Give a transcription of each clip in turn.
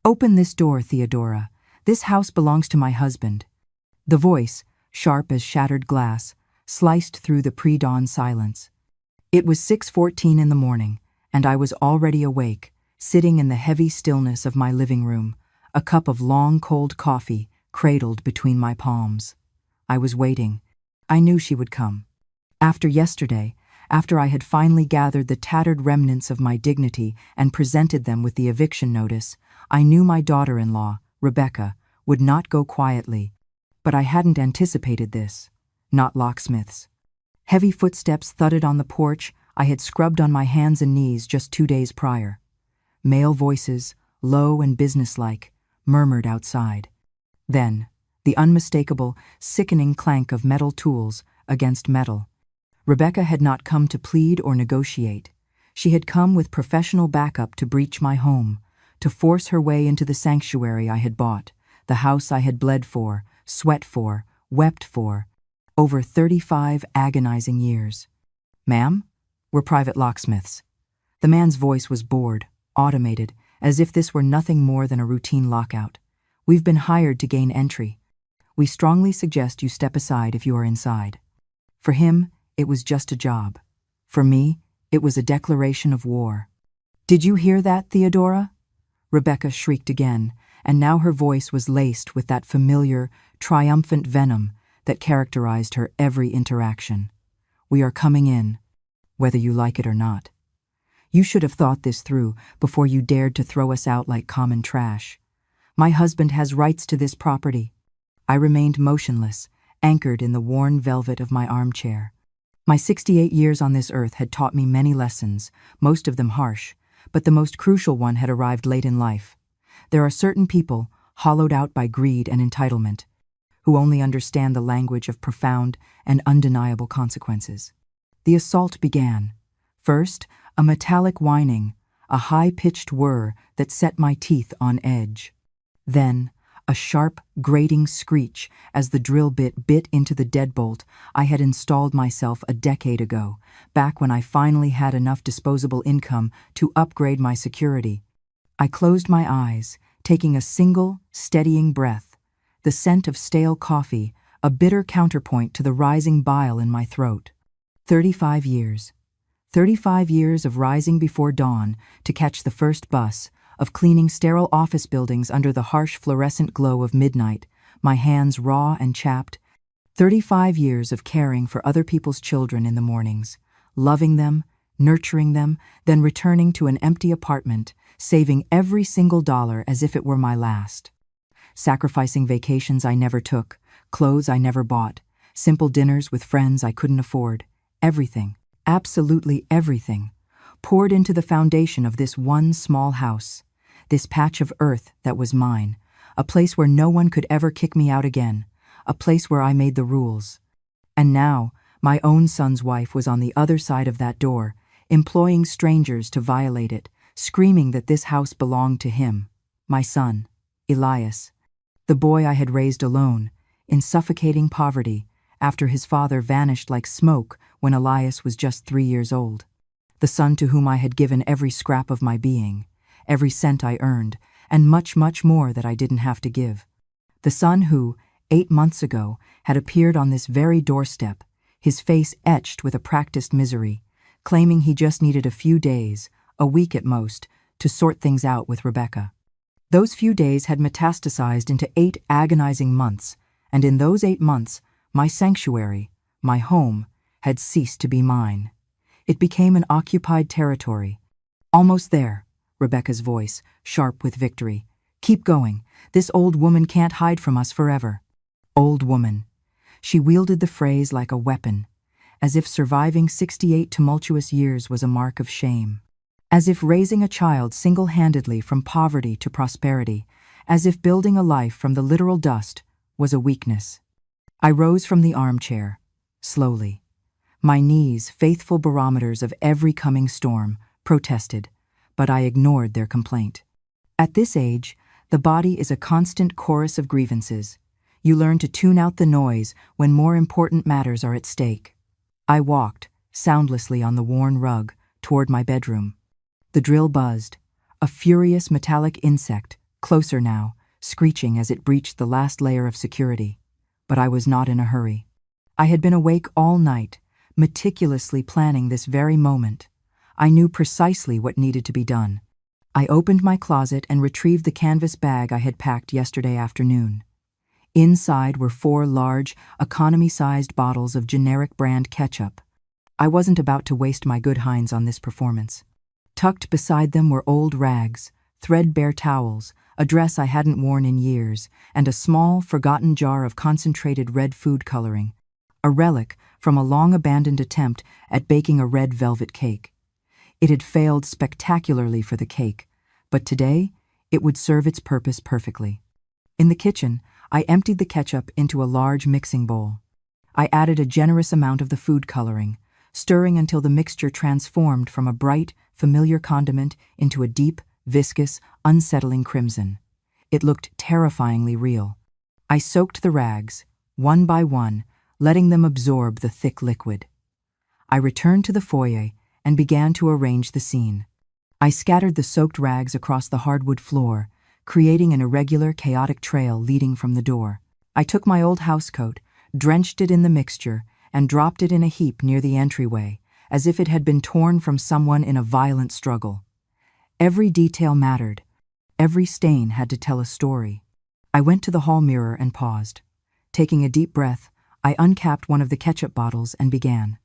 "Open this door, Theodora. This house belongs to my husband." The voice, sharp as shattered glass, sliced through the pre-dawn silence. It was 6:14 in the morning, and I was already awake, sitting in the heavy stillness of my living room, a cup of long cold coffee cradled between my palms. I was waiting. I knew she would come. After yesterday, after I had finally gathered the tattered remnants of my dignity and presented them with the eviction notice, I knew my daughter-in-law, Rebecca, would not go quietly. But I hadn't anticipated this. Not Locksmiths. Heavy footsteps thudded on the porch I had scrubbed on my hands and knees just 2 days prior. Male voices, low and businesslike, murmured outside. Then, the unmistakable, sickening clank of metal tools against metal. Rebecca had not come to plead or negotiate. She had come with professional backup to breach my home, to force her way into the sanctuary I had bought, the house I had bled for, sweat for, wept for, over 35 agonizing years. "Ma'am, we're private locksmiths." The man's voice was bored, automated, as if this were nothing more than a routine lockout. "We've been hired to gain entry. We strongly suggest you step aside if you are inside." For him, it was just a job. For me, it was a declaration of war. "Did you hear that, Theodora?" Rebecca shrieked again, and now her voice was laced with that familiar, triumphant venom that characterized her every interaction. "We are coming in, whether you like it or not. You should have thought this through before you dared to throw us out like common trash. My husband has rights to this property." I remained motionless, anchored in the worn velvet of my armchair. My 68 years on this earth had taught me many lessons, most of them harsh, but the most crucial one had arrived late in life. There are certain people, hollowed out by greed and entitlement, who only understand the language of profound and undeniable consequences. The assault began. First, a metallic whining, a high-pitched whir that set my teeth on edge. Then, a sharp, grating screech as the drill bit bit into the deadbolt I had installed myself a decade ago, back when I finally had enough disposable income to upgrade my security. I closed my eyes, taking a single, steadying breath, the scent of stale coffee, a bitter counterpoint to the rising bile in my throat. 35 years. 35 years of rising before dawn to catch the first bus, of cleaning sterile office buildings under the harsh fluorescent glow of midnight, my hands raw and chapped. 35 years of caring for other people's children in the mornings, loving them, nurturing them, then returning to an empty apartment, saving every single dollar as if it were my last. Sacrificing vacations I never took, clothes I never bought, simple dinners with friends I couldn't afford. Everything, absolutely everything, poured into the foundation of this one small house. This patch of earth that was mine, a place where no one could ever kick me out again, a place where I made the rules. And now, my own son's wife was on the other side of that door, employing strangers to violate it, screaming that this house belonged to him, my son, Elias, the boy I had raised alone, in suffocating poverty, after his father vanished like smoke when Elias was just 3 years old. The son to whom I had given every scrap of my being, every cent I earned, and much, much more that I didn't have to give. The son who, 8 months ago, had appeared on this very doorstep, his face etched with a practiced misery, claiming he just needed a few days, a week at most, to sort things out with Rebecca. Those few days had metastasized into 8 agonizing months, and in those 8 months, my sanctuary, my home, had ceased to be mine. It became an occupied territory. "Almost there," Rebecca's voice, sharp with victory. "Keep going. This old woman can't hide from us forever." Old woman. She wielded the phrase like a weapon, as if surviving 68 tumultuous years was a mark of shame. As if raising a child single-handedly from poverty to prosperity, as if building a life from the literal dust, was a weakness. I rose from the armchair, slowly. My knees, faithful barometers of every coming storm, protested, but I ignored their complaint. At this age, the body is a constant chorus of grievances. You learn to tune out the noise when more important matters are at stake. I walked, soundlessly on the worn rug, toward my bedroom. The drill buzzed, a furious metallic insect, closer now, screeching as it breached the last layer of security. But I was not in a hurry. I had been awake all night, meticulously planning this very moment. I knew precisely what needed to be done. I opened my closet and retrieved the canvas bag I had packed yesterday afternoon. Inside were 4 large, economy-sized bottles of generic brand ketchup. I wasn't about to waste my good hinds on this performance. Tucked beside them were old rags, threadbare towels, a dress I hadn't worn in years, and a small, forgotten jar of concentrated red food coloring, a relic from a long-abandoned attempt at baking a red velvet cake. It had failed spectacularly for the cake, but today it would serve its purpose perfectly. In the kitchen, I emptied the ketchup into a large mixing bowl. I added a generous amount of the food coloring, stirring until the mixture transformed from a bright, familiar condiment into a deep, viscous, unsettling crimson. It looked terrifyingly real. I soaked the rags, one by one, letting them absorb the thick liquid. I returned to the foyer and began to arrange the scene. I scattered the soaked rags across the hardwood floor, creating an irregular, chaotic trail leading from the door. I took my old housecoat, drenched it in the mixture, and dropped it in a heap near the entryway, as if it had been torn from someone in a violent struggle. Every detail mattered. Every stain had to tell a story. I went to the hall mirror and paused. Taking a deep breath, I uncapped one of the ketchup bottles and began.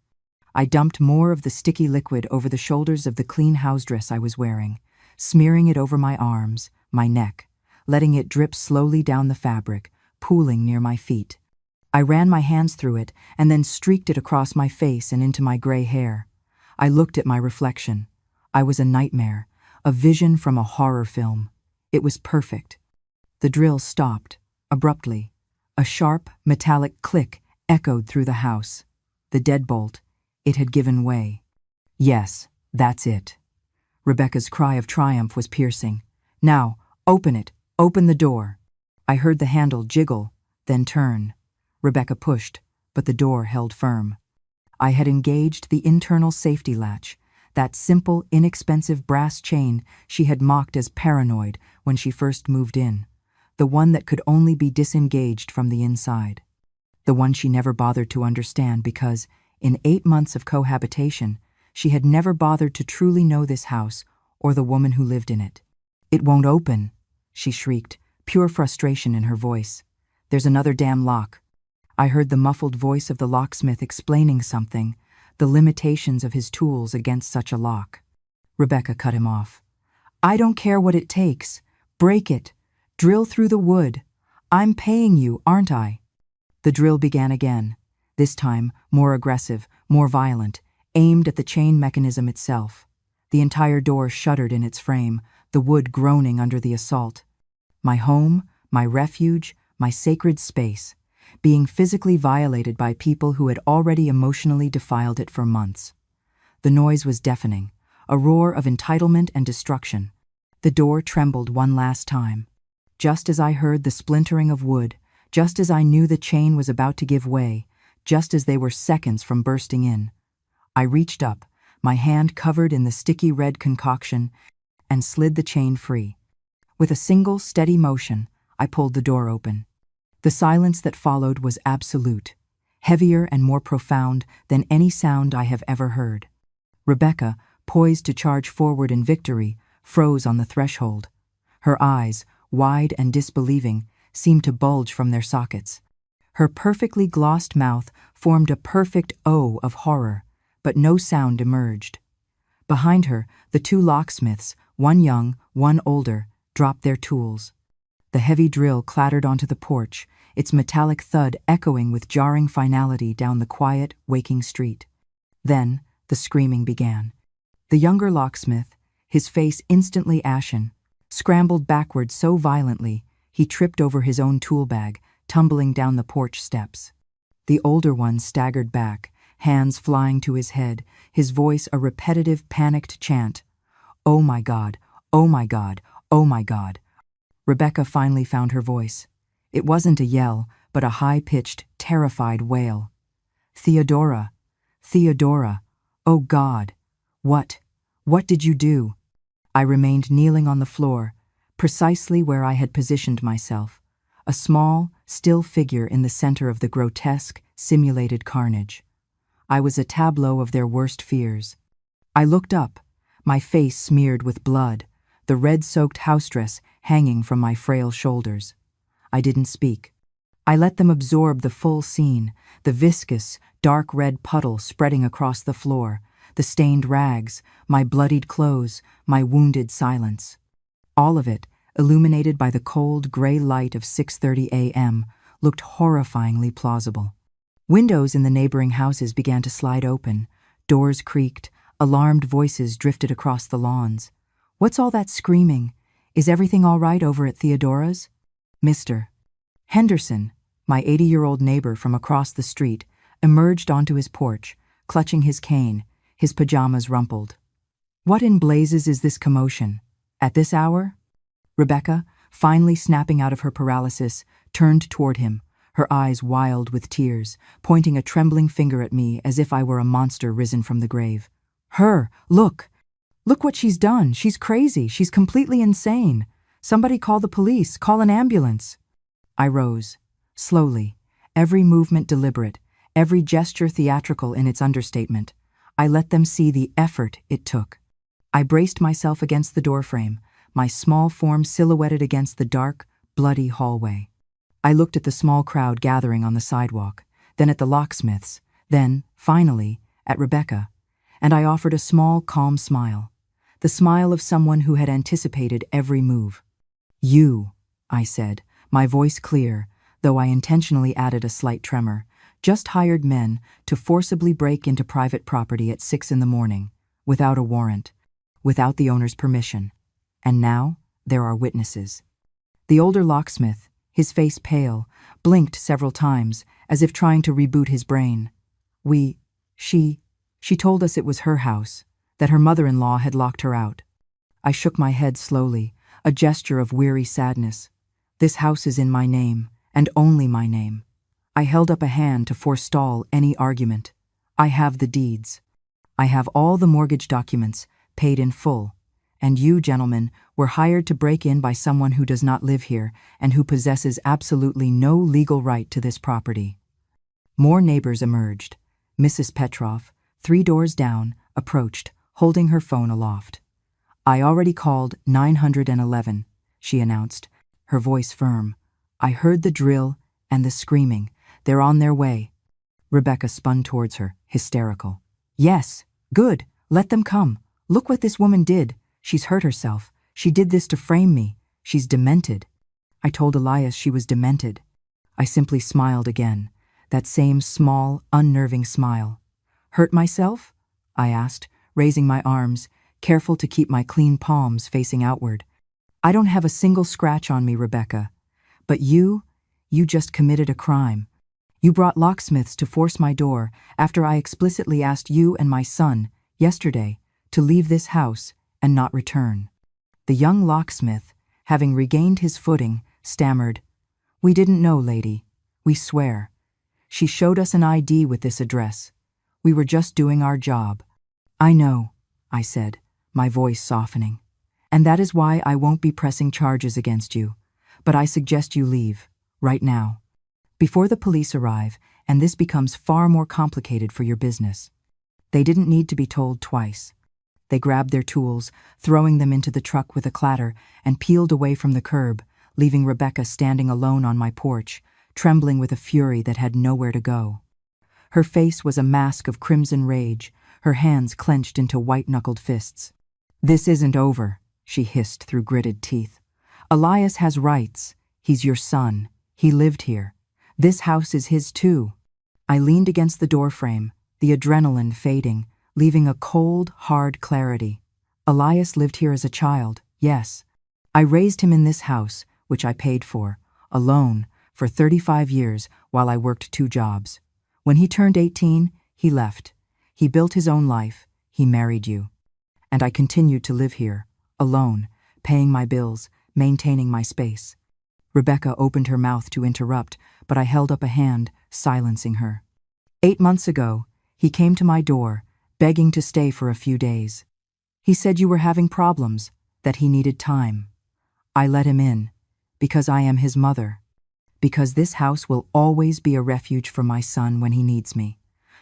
I dumped more of the sticky liquid over the shoulders of the clean house dress I was wearing, smearing it over my arms, my neck, letting it drip slowly down the fabric, pooling near my feet. I ran my hands through it and then streaked it across my face and into my gray hair. I looked at my reflection. I was a nightmare, a vision from a horror film. It was perfect. The drill stopped, abruptly. A sharp, metallic click echoed through the house. The deadbolt. It had given way. Yes, that's it. Rebecca's cry of triumph was piercing. Now, open it. Open the door. I heard the handle jiggle, then turn. Rebecca pushed, but the door held firm. I had engaged the internal safety latch, that simple, inexpensive brass chain she had mocked as paranoid when she first moved in, the one that could only be disengaged from the inside. The one she never bothered to understand because, in 8 months of cohabitation, she had never bothered to truly know this house or the woman who lived in it. "It won't open," she shrieked, pure frustration in her voice. "There's another damn lock." I heard the muffled voice of the locksmith explaining something, the limitations of his tools against such a lock. Rebecca cut him off. "I don't care what it takes. Break it. Drill through the wood. I'm paying you, aren't I?" The drill began again, this time more aggressive, more violent, aimed at the chain mechanism itself. The entire door shuddered in its frame, the wood groaning under the assault. My home, my refuge, my sacred space, being physically violated by people who had already emotionally defiled it for months. The noise was deafening, a roar of entitlement and destruction. The door trembled one last time. Just as I heard the splintering of wood, just as I knew the chain was about to give way, just as they were seconds from bursting in, I reached up, my hand covered in the sticky red concoction, and slid the chain free. With a single, steady motion, I pulled the door open. The silence that followed was absolute, heavier and more profound than any sound I have ever heard. Rebecca, poised to charge forward in victory, froze on the threshold. Her eyes, wide and disbelieving, seemed to bulge from their sockets. Her perfectly glossed mouth formed a perfect O of horror, but no sound emerged. Behind her, the 2 locksmiths, one young, one older, dropped their tools. The heavy drill clattered onto the porch, its metallic thud echoing with jarring finality down the quiet, waking street. Then, the screaming began. The younger locksmith, his face instantly ashen, scrambled backward so violently he tripped over his own tool bag, tumbling down the porch steps. The older one staggered back, hands flying to his head, his voice a repetitive, panicked chant. "Oh my God, oh my God, oh my God." Rebecca finally found her voice. It wasn't a yell, but a high-pitched, terrified wail. "Theodora, Theodora, oh God, what did you do?" I remained kneeling on the floor, precisely where I had positioned myself, a small, still figure in the center of the grotesque, simulated carnage. I was a tableau of their worst fears. I looked up, my face smeared with blood, the red-soaked house dress hanging from my frail shoulders. I didn't speak. I let them absorb the full scene, the viscous, dark red puddle spreading across the floor, the stained rags, my bloodied clothes, my wounded silence. All of it, illuminated by the cold, gray light of 6:30 a.m., looked horrifyingly plausible. Windows in the neighboring houses began to slide open, doors creaked, alarmed voices drifted across the lawns. "What's all that screaming? Is everything all right over at Theodora's?" Mr. Henderson, my 80-year-old neighbor from across the street, emerged onto his porch, clutching his cane, his pajamas rumpled. "What in blazes is this commotion? At this hour?" Rebecca, finally snapping out of her paralysis, turned toward him, her eyes wild with tears, pointing a trembling finger at me as if I were a monster risen from the grave. "Her! Look! Look what she's done! She's crazy! She's completely insane! Somebody call the police! Call an ambulance!" I rose, slowly, every movement deliberate, every gesture theatrical in its understatement. I let them see the effort it took. I braced myself against the doorframe, my small form silhouetted against the dark, bloody hallway. I looked at the small crowd gathering on the sidewalk, then at the Locksmiths, then, finally, at Rebecca, and I offered a small, calm smile, the smile of someone who had anticipated every move. "You," I said, my voice clear, though I intentionally added a slight tremor, "just hired men to forcibly break into private property at 6 in the morning, without a warrant, without the owner's permission. And now, there are witnesses." The older locksmith, his face pale, blinked several times, as if trying to reboot his brain. She told us it was her house, that her mother-in-law had locked her out." I shook my head slowly, a gesture of weary sadness. "This house is in my name, and only my name." I held up a hand to forestall any argument. "I have the deeds. I have all the mortgage documents, paid in full. And you, gentlemen, were hired to break in by someone who does not live here and who possesses absolutely no legal right to this property." More neighbors emerged. Mrs. Petrov, 3 doors down, approached, holding her phone aloft. "I already called 911, she announced, her voice firm. "I heard the drill and the screaming. They're on their way." Rebecca spun towards her, hysterical. "Yes, good, let them come. Look what this woman did. She's hurt herself. She did this to frame me. She's demented." I told Elias she was demented. I simply smiled again, that same small, unnerving smile. "Hurt myself?" I asked, raising my arms, careful to keep my clean palms facing outward. "I don't have a single scratch on me, Rebecca. But you just committed a crime. You brought locksmiths to force my door after I explicitly asked you and my son, yesterday, to leave this house and not return." The young locksmith, having regained his footing, stammered, "We didn't know, lady. We swear. She showed us an ID with this address. We were just doing our job." "I know," I said, my voice softening. "And that is why I won't be pressing charges against you. But I suggest you leave, right now, before the police arrive and this becomes far more complicated for your business." They didn't need to be told twice. They grabbed their tools, throwing them into the truck with a clatter, and peeled away from the curb, leaving Rebecca standing alone on my porch, trembling with a fury that had nowhere to go. Her face was a mask of crimson rage, her hands clenched into white-knuckled fists. "This isn't over," she hissed through gritted teeth. "Elias has rights. He's your son. He lived here. This house is his too." I leaned against the doorframe, the adrenaline fading, leaving a cold, hard clarity. Elias lived here as a child, yes. I raised him in this house, which I paid for, alone, for 35 years while I worked 2 jobs. When he turned 18, he left. He built his own life. He married you. And I continued to live here, alone, paying my bills, maintaining my space. Rebecca opened her mouth to interrupt, but I held up a hand, silencing her. 8 months ago, he came to my door, begging to stay for a few days. He said you were having problems, that he needed time. I let him in, because I am his mother, because this house will always be a refuge for my son when he needs me.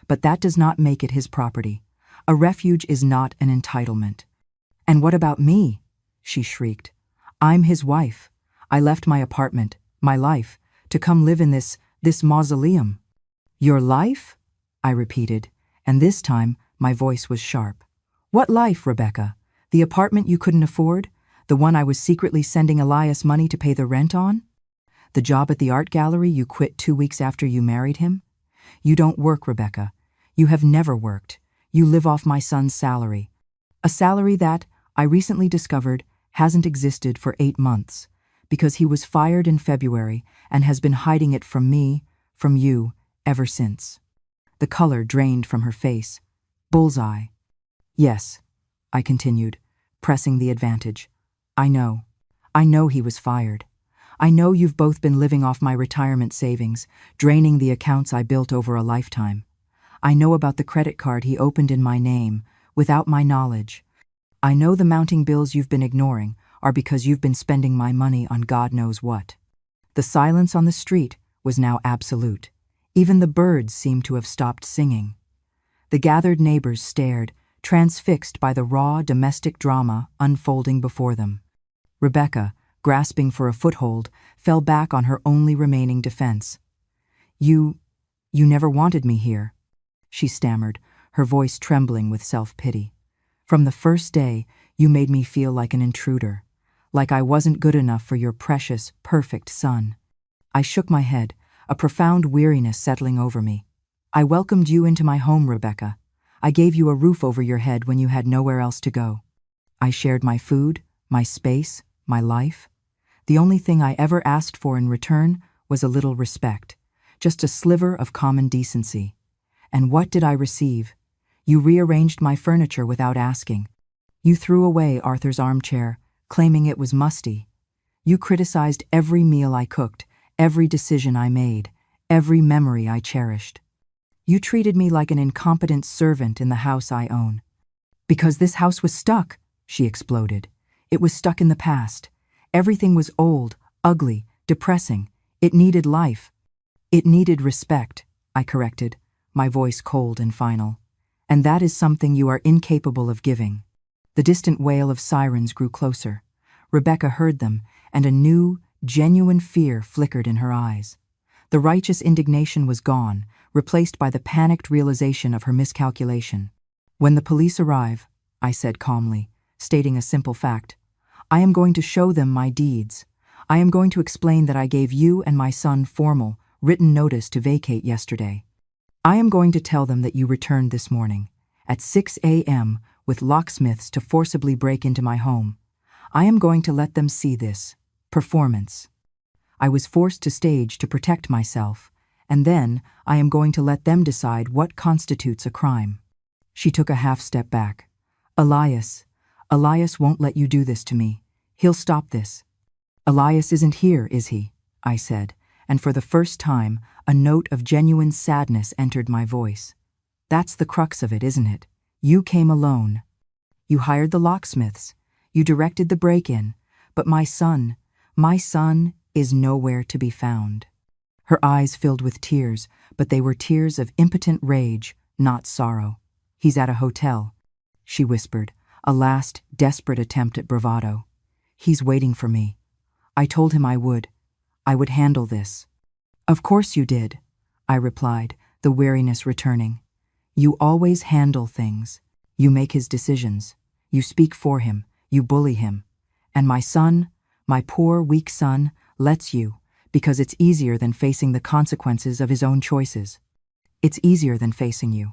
But that does not make it his property. A refuge is not an entitlement. And what about me? She shrieked. I'm his wife. I left my apartment, my life, to come live in this mausoleum. Your life? I repeated, and this time my voice was sharp. What life, Rebecca? The apartment you couldn't afford? The one I was secretly sending Elias money to pay the rent on? The job at the art gallery you quit 2 weeks after you married him? You don't work, Rebecca. You have never worked. You live off my son's salary. A salary that, I recently discovered, hasn't existed for 8 months, because he was fired in February and has been hiding it from me, from you, ever since. The color drained from her face. Bullseye. Yes, I continued, pressing the advantage. I know. I know he was fired. I know you've both been living off my retirement savings, draining the accounts I built over a lifetime. I know about the credit card he opened in my name, without my knowledge. I know the mounting bills you've been ignoring are because you've been spending my money on God knows what. The silence on the street was now absolute. Even the birds seemed to have stopped singing. The gathered neighbors stared, transfixed by the raw domestic drama unfolding before them. Rebecca, grasping for a foothold, fell back on her only remaining defense. You never wanted me here, she stammered, her voice trembling with self-pity. From the first day, you made me feel like an intruder, like I wasn't good enough for your precious, perfect son. I shook my head, a profound weariness settling over me. I welcomed you into my home, Rebecca. I gave you a roof over your head when you had nowhere else to go. I shared my food, my space, my life. The only thing I ever asked for in return was a little respect, just a sliver of common decency. And what did I receive? You rearranged my furniture without asking. You threw away Arthur's armchair, claiming it was musty. You criticized every meal I cooked, every decision I made, every memory I cherished. You treated me like an incompetent servant in the house I own. Because this house was stuck, she exploded. It was stuck in the past. Everything was old, ugly, depressing. It needed life. It needed respect, I corrected, my voice cold and final. And that is something you are incapable of giving. The distant wail of sirens grew closer. Rebecca heard them, and a new, genuine fear flickered in her eyes. The righteous indignation was gone, replaced by the panicked realization of her miscalculation. When the police arrive, I said calmly, stating a simple fact, I am going to show them my deeds. I am going to explain that I gave you and my son formal, written notice to vacate yesterday. I am going to tell them that you returned this morning, at 6 a.m., with locksmiths to forcibly break into my home. I am going to let them see this performance. I was forced to stage to protect myself, and then I am going to let them decide what constitutes a crime. She took a half step back. Elias won't let you do this to me. He'll stop this. Elias isn't here, is he? I said, and for the first time, a note of genuine sadness entered my voice. That's the crux of it, isn't it? You came alone. You hired the locksmiths. You directed the break-in. But my son is nowhere to be found. Her eyes filled with tears, but they were tears of impotent rage, not sorrow. He's at a hotel, she whispered, a last, desperate attempt at bravado. He's waiting for me. I told him I would handle this. Of course you did, I replied, the weariness returning. You always handle things. You make his decisions. You speak for him. You bully him. And my son, my poor, weak son, lets you, because it's easier than facing the consequences of his own choices. It's easier than facing you.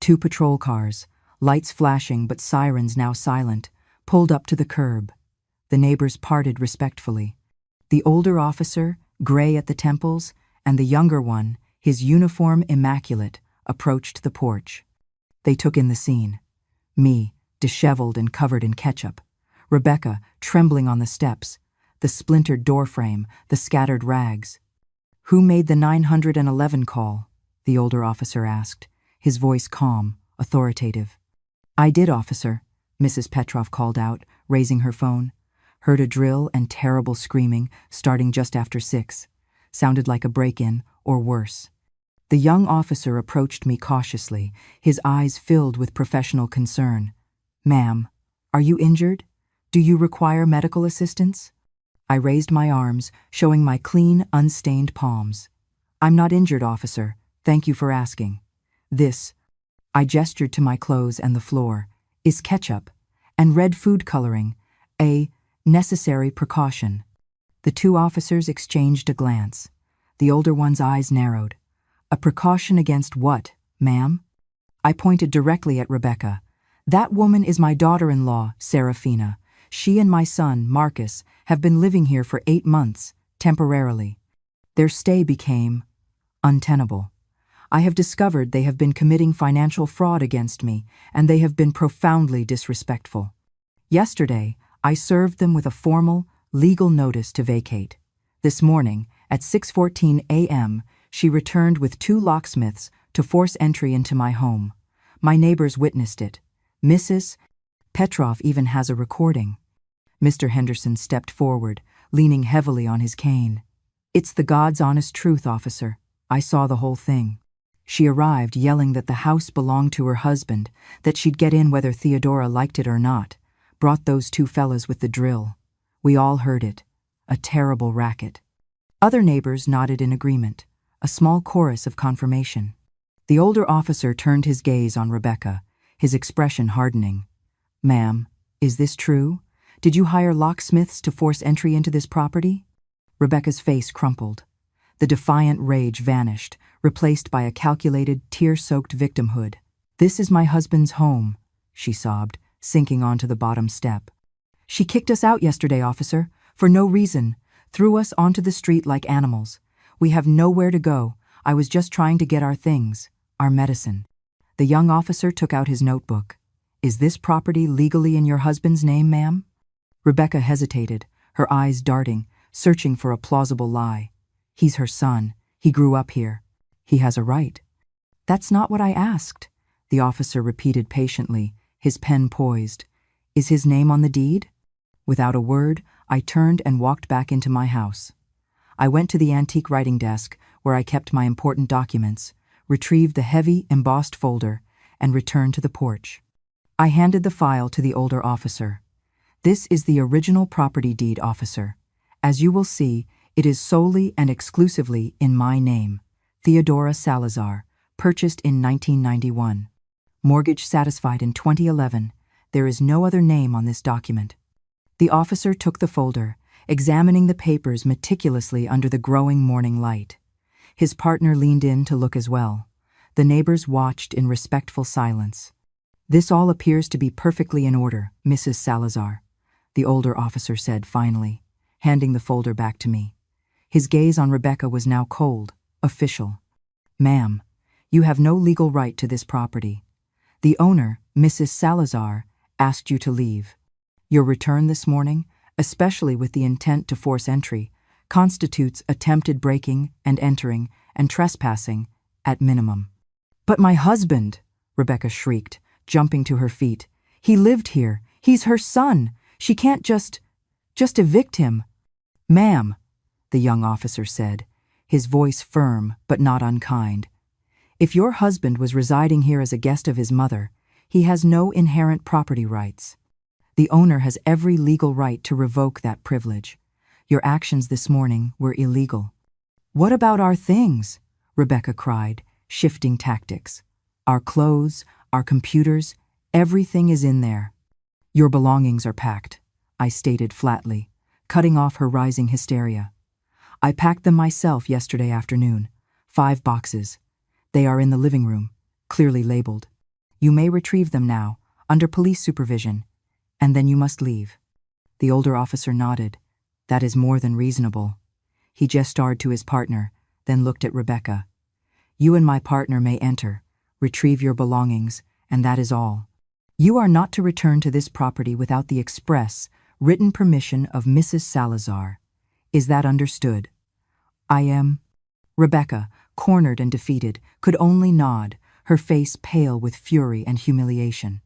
2 patrol cars, lights flashing but sirens now silent, pulled up to the curb. The neighbors parted respectfully. The older officer, gray at the temples, and the younger one, his uniform immaculate, approached the porch. They took in the scene. Me, disheveled and covered in ketchup. Rebecca, trembling on the steps. The splintered doorframe, the scattered rags. Who made the 911 call? The older officer asked, his voice calm, authoritative. I did, officer, Mrs. Petrov called out, raising her phone. Heard a drill and terrible screaming starting just after 6. Sounded like a break-in, or worse. The young officer approached me cautiously, his eyes filled with professional concern. "Ma'am, are you injured? Do you require medical assistance?" I raised my arms, showing my clean, unstained palms. "I'm not injured, officer. Thank you for asking. This," I gestured to my clothes and the floor, "is ketchup and red food coloring, a necessary precaution." The two officers exchanged a glance. The older one's eyes narrowed. "A precaution against what, ma'am?" I pointed directly at Rebecca. "That woman is my daughter-in-law, Serafina. She and my son, Marcus, have been living here for 8 months, temporarily. Their stay became untenable. I have discovered they have been committing financial fraud against me, and they have been profoundly disrespectful. Yesterday, I served them with a formal, legal notice to vacate. This morning, at 6:14 a.m., she returned with 2 locksmiths to force entry into my home. My neighbors witnessed it. Mrs. Petrov even has a recording." Mr. Henderson stepped forward, leaning heavily on his cane. "It's the God's honest truth, officer. I saw the whole thing. She arrived yelling that the house belonged to her husband, that she'd get in whether Theodora liked it or not. Brought those 2 fellas with the drill. We all heard it. A terrible racket." Other neighbors nodded in agreement, a small chorus of confirmation. The older officer turned his gaze on Rebecca, his expression hardening. "Ma'am, is this true? Did you hire locksmiths to force entry into this property?" Rebecca's face crumpled. The defiant rage vanished, replaced by a calculated, tear-soaked victimhood. "This is my husband's home," she sobbed, sinking onto the bottom step. "She kicked us out yesterday, officer, for no reason, threw us onto the street like animals. We have nowhere to go. I was just trying to get our things, our medicine." The young officer took out his notebook. "Is this property legally in your husband's name, ma'am?" Rebecca hesitated, her eyes darting, searching for a plausible lie. "He's her son. He grew up here. He has a right." "That's not what I asked," the officer repeated patiently, his pen poised. "Is his name on the deed?" Without a word, I turned and walked back into my house. I went to the antique writing desk, where I kept my important documents, retrieved the heavy, embossed folder, and returned to the porch. I handed the file to the older officer. "This is the original property deed, officer. As you will see, it is solely and exclusively in my name, Theodora Salazar, purchased in 1991. Mortgage satisfied in 2011. There is no other name on this document." The officer took the folder, examining the papers meticulously under the growing morning light. His partner leaned in to look as well. The neighbors watched in respectful silence. "This all appears to be perfectly in order, Mrs. Salazar," the older officer said finally, handing the folder back to me. His gaze on Rebecca was now cold, official. "Ma'am, you have no legal right to this property. The owner, Mrs. Salazar, asked you to leave. Your return this morning, especially with the intent to force entry, constitutes attempted breaking and entering and trespassing at minimum." "But my husband," Rebecca shrieked, jumping to her feet. "He lived here. He's her son. She can't just evict him." "Ma'am," the young officer said, his voice firm but not unkind, "if your husband was residing here as a guest of his mother, he has no inherent property rights. The owner has every legal right to revoke that privilege. Your actions this morning were illegal." "What about our things?" Rebecca cried, shifting tactics. "Our clothes, our computers, everything is in there." "Your belongings are packed," I stated flatly, cutting off her rising hysteria. "I packed them myself yesterday afternoon. 5 boxes. They are in the living room, clearly labeled. You may retrieve them now, under police supervision, and then you must leave." The older officer nodded. "That is more than reasonable." He gestured to his partner, then looked at Rebecca. "You and my partner may enter, retrieve your belongings, and that is all. You are not to return to this property without the express, written permission of Mrs. Salazar. Is that understood?" "I am." Rebecca, cornered and defeated, could only nod, her face pale with fury and humiliation.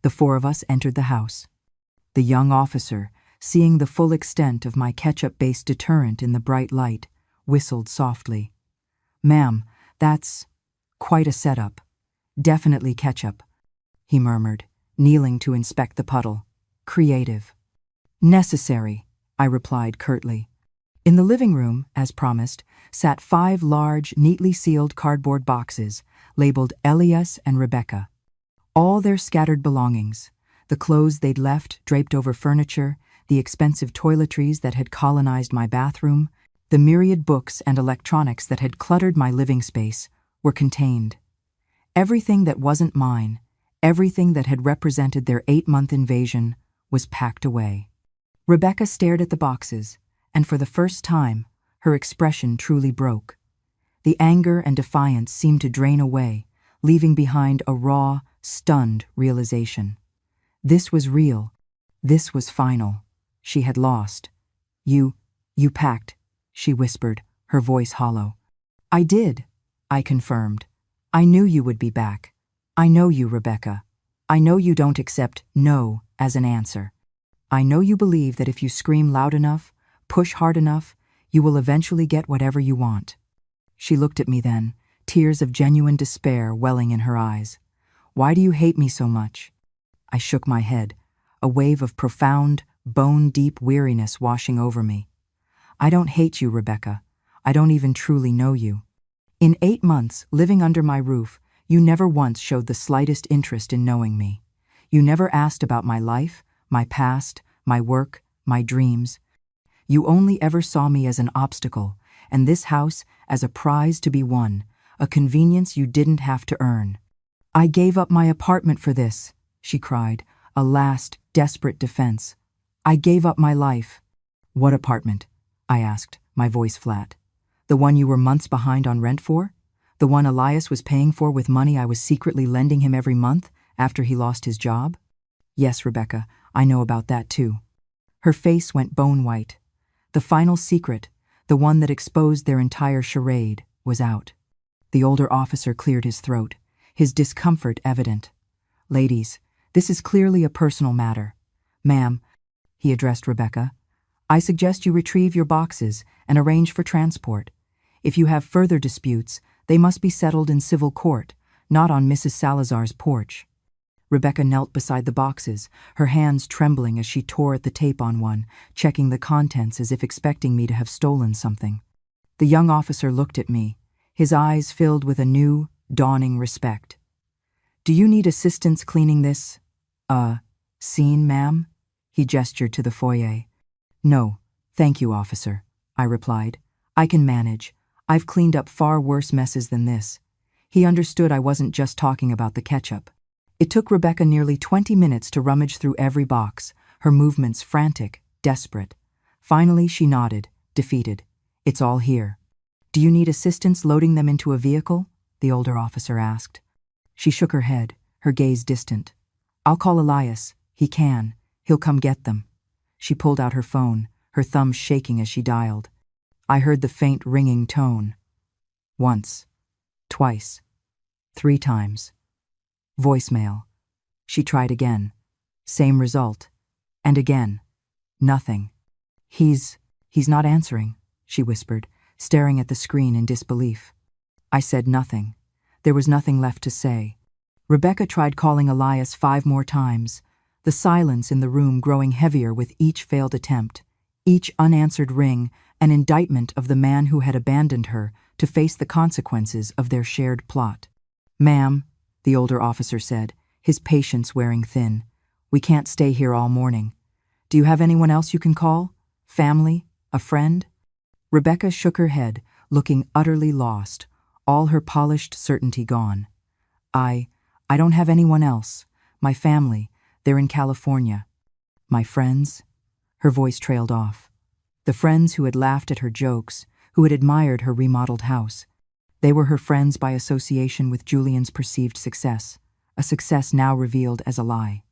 The 4 of us entered the house. The young officer, seeing the full extent of my ketchup-based deterrent in the bright light, whistled softly. "Ma'am, that's quite a setup. Definitely ketchup," he murmured, kneeling to inspect the puddle. "Creative." "Necessary," I replied curtly. In the living room, as promised, sat 5 large, neatly sealed cardboard boxes, labeled Elias and Rebecca. All their scattered belongings, the clothes they'd left draped over furniture, the expensive toiletries that had colonized my bathroom, the myriad books and electronics that had cluttered my living space, were contained. Everything that wasn't mine, everything that had represented their 8-month invasion, was packed away. Rebecca stared at the boxes, and for the first time, her expression truly broke. The anger and defiance seemed to drain away, leaving behind a raw, stunned realization. This was real. This was final. She had lost. You packed," she whispered, her voice hollow. "I did," I confirmed. "I knew you would be back. I know you, Rebecca. I know you don't accept no as an answer. I know you believe that if you scream loud enough, push hard enough, you will eventually get whatever you want." She looked at me then, tears of genuine despair welling in her eyes. "Why do you hate me so much?" I shook my head, a wave of profound, bone-deep weariness washing over me. "I don't hate you, Rebecca. I don't even truly know you. In 8 months, living under my roof, you never once showed the slightest interest in knowing me. You never asked about my life, my past, my work, my dreams. You only ever saw me as an obstacle, and this house as a prize to be won, a convenience you didn't have to earn. I gave up my apartment for this," she cried, a last, desperate defense. "I gave up my life." "What apartment?" I asked, my voice flat. "The one you were months behind on rent for? The one Elias was paying for with money I was secretly lending him every month after he lost his job?" "Yes, Rebecca, I know about that too." Her face went bone white. The final secret, the one that exposed their entire charade, was out. The older officer cleared his throat, his discomfort evident. "Ladies, this is clearly a personal matter. Ma'am," he addressed Rebecca, "I suggest you retrieve your boxes and arrange for transport. If you have further disputes, they must be settled in civil court, not on Mrs. Salazar's porch." Rebecca knelt beside the boxes, her hands trembling as she tore at the tape on one, checking the contents as if expecting me to have stolen something. The young officer looked at me, his eyes filled with a new, dawning respect. "Do you need assistance cleaning this, scene, ma'am?" He gestured to the foyer. "No, thank you, officer," I replied. "I can manage. I've cleaned up far worse messes than this." He understood I wasn't just talking about the ketchup. It took Rebecca nearly 20 minutes to rummage through every box, her movements frantic, desperate. Finally, she nodded, defeated. "It's all here." "Do you need assistance loading them into a vehicle?" the older officer asked. She shook her head, her gaze distant. "I'll call Elias. He can. He'll come get them." She pulled out her phone, her thumbs shaking as she dialed. I heard the faint ringing tone. Once. Twice. 3 times. Voicemail. She tried again. Same result. And again. Nothing. He's not answering," she whispered, staring at the screen in disbelief. I said nothing. There was nothing left to say. Rebecca tried calling Elias 5 more times, the silence in the room growing heavier with each failed attempt, each unanswered ring an indictment of the man who had abandoned her to face the consequences of their shared plot. "Ma'am," the older officer said, his patience wearing thin, "we can't stay here all morning. Do you have anyone else you can call? Family? A friend?" Rebecca shook her head, looking utterly lost, all her polished certainty gone. I don't have anyone else. My family, they're in California." "My friends?" Her voice trailed off. The friends who had laughed at her jokes, who had admired her remodeled house. They were her friends by association with Julian's perceived success, a success now revealed as a lie.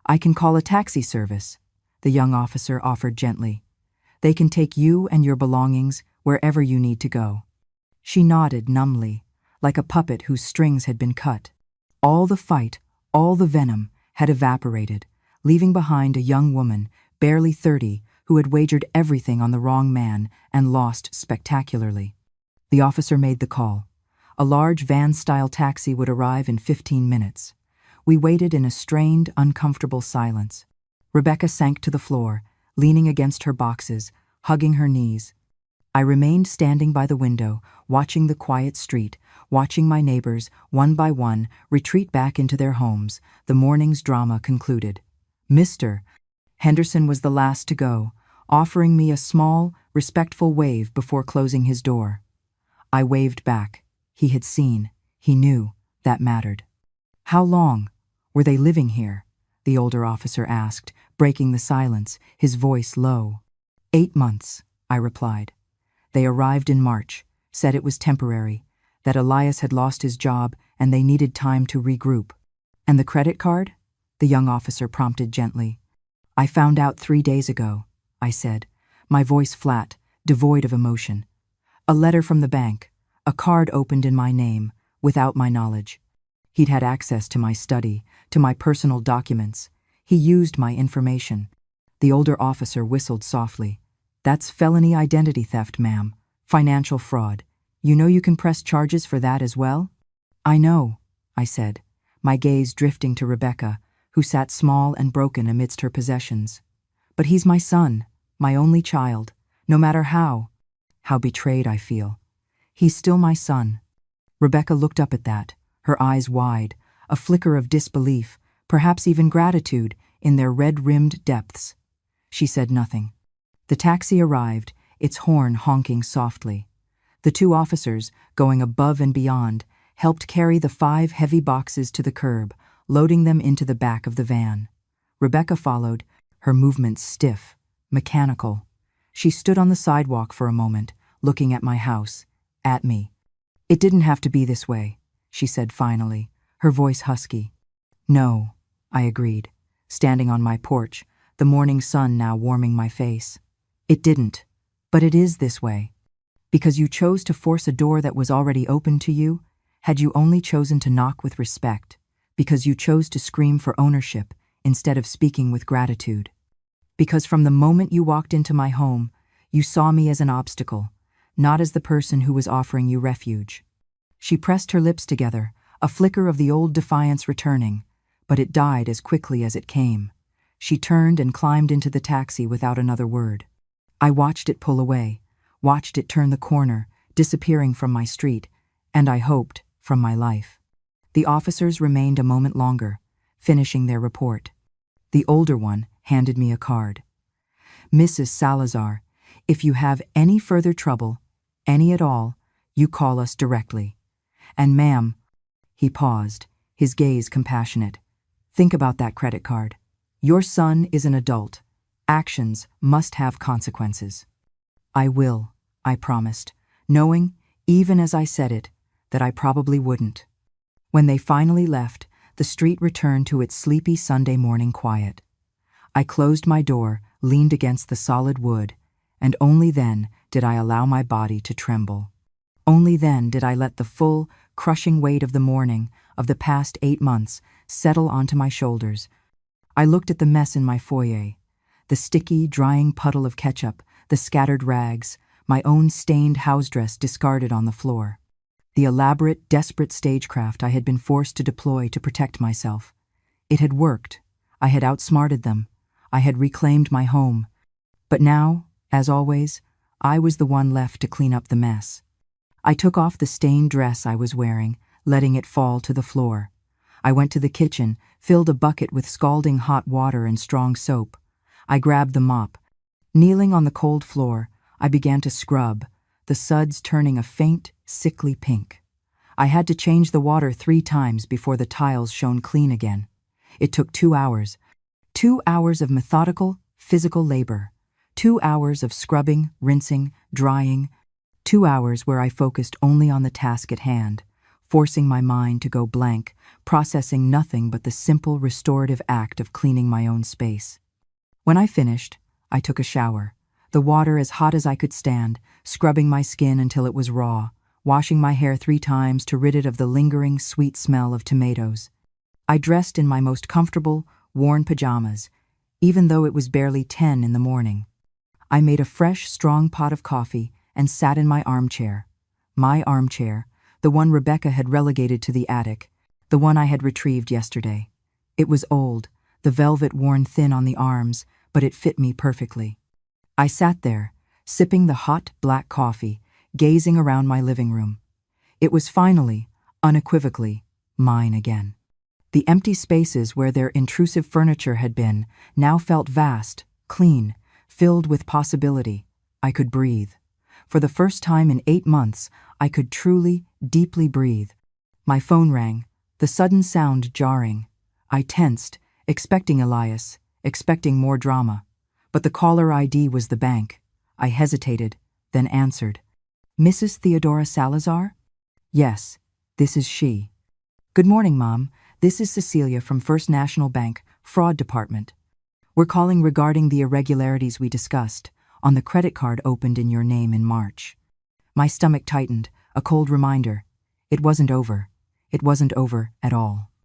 "I can call a taxi service," the young officer offered gently. "They can take you and your belongings wherever you need to go." She nodded numbly, like a puppet whose strings had been cut. All the fight, all the venom, had evaporated, leaving behind a young woman barely 30, who had wagered everything on the wrong man and lost spectacularly. The officer made the call. A large van-style taxi would arrive in 15 minutes. We waited in a strained, uncomfortable silence. Rebecca sank to the floor, leaning against her boxes, hugging her knees. I remained standing by the window, watching the quiet street, watching my neighbors, one by one, retreat back into their homes. The morning's drama concluded. Mr. Henderson was the last to go, offering me a small, respectful wave before closing his door. I waved back. He had seen. He knew. That mattered. How long were they living here? The older officer asked, breaking the silence, his voice low. 8 months, I replied. They arrived in March, said it was temporary, that Elias had lost his job and they needed time to regroup. And the credit card? The young officer prompted gently. I found out 3 days ago, I said, my voice flat, devoid of emotion. A letter from the bank, a card opened in my name, without my knowledge. He'd had access to my study, to my personal documents. He used my information. The older officer whistled softly. That's felony identity theft, ma'am. Financial fraud. You know you can press charges for that as well? I know, I said, my gaze drifting to Rebecca, who sat small and broken amidst her possessions. But he's my son, my only child, no matter how betrayed I feel. He's still my son. Rebecca looked up at that, her eyes wide, a flicker of disbelief, perhaps even gratitude, in their red-rimmed depths. She said nothing. The taxi arrived, its horn honking softly. The 2 officers, going above and beyond, helped carry the 5 heavy boxes to the curb, loading them into the back of the van. Rebecca followed, her movements stiff, mechanical. She stood on the sidewalk for a moment, looking at my house, at me. It didn't have to be this way, she said finally, her voice husky. No, I agreed, standing on my porch, the morning sun now warming my face. It didn't, but it is this way. Because you chose to force a door that was already open to you, had you only chosen to knock with respect, because you chose to scream for ownership instead of speaking with gratitude. Because from the moment you walked into my home, you saw me as an obstacle, not as the person who was offering you refuge. She pressed her lips together, a flicker of the old defiance returning, but it died as quickly as it came. She turned and climbed into the taxi without another word. I watched it pull away, watched it turn the corner, disappearing from my street, and I hoped, from my life. The officers remained a moment longer, finishing their report. The older one handed me a card. Mrs. Salazar, if you have any further trouble, any at all, you call us directly. And ma'am, he paused, his gaze compassionate. Think about that credit card. Your son is an adult. Actions must have consequences. I will, I promised, knowing, even as I said it, that I probably wouldn't. When they finally left, the street returned to its sleepy Sunday morning quiet. I closed my door, leaned against the solid wood, and only then did I allow my body to tremble. Only then did I let the full, crushing weight of the morning, of the past 8 months, settle onto my shoulders. I looked at the mess in my foyer, the sticky, drying puddle of ketchup, the scattered rags, my own stained house dress discarded on the floor. The elaborate, desperate stagecraft I had been forced to deploy to protect myself. It had worked. I had outsmarted them. I had reclaimed my home. But now, as always, I was the one left to clean up the mess. I took off the stained dress I was wearing, letting it fall to the floor. I went to the kitchen, filled a bucket with scalding hot water and strong soap. I grabbed the mop. Kneeling on the cold floor, I began to scrub, the suds turning a faint, sickly pink. I had to change the water 3 times before the tiles shone clean again. It took 2 hours. 2 hours of methodical, physical labor. 2 hours of scrubbing, rinsing, drying. 2 hours where I focused only on the task at hand, forcing my mind to go blank, processing nothing but the simple restorative act of cleaning my own space. When I finished, I took a shower, the water as hot as I could stand, scrubbing my skin until it was raw, washing my hair 3 times to rid it of the lingering, sweet smell of tomatoes. I dressed in my most comfortable, worn pajamas, even though it was barely 10 in the morning. I made a fresh, strong pot of coffee and sat in my armchair. My armchair, the one Rebecca had relegated to the attic, the one I had retrieved yesterday. It was old, the velvet worn thin on the arms, but it fit me perfectly. I sat there, sipping the hot, black coffee, gazing around my living room. It was finally, unequivocally, mine again. The empty spaces where their intrusive furniture had been now felt vast, clean, filled with possibility. I could breathe. For the first time in 8 months, I could truly, deeply breathe. My phone rang, the sudden sound jarring. I tensed, expecting Elias, expecting more drama. But the caller ID was the bank. I hesitated, then answered. "Mrs. Theodora Salazar?" "Yes, this is she." "Good morning, Mom. This is Cecilia from First National Bank, Fraud Department. We're calling regarding the irregularities we discussed on the credit card opened in your name in March." My stomach tightened, a cold reminder. It wasn't over. It wasn't over at all.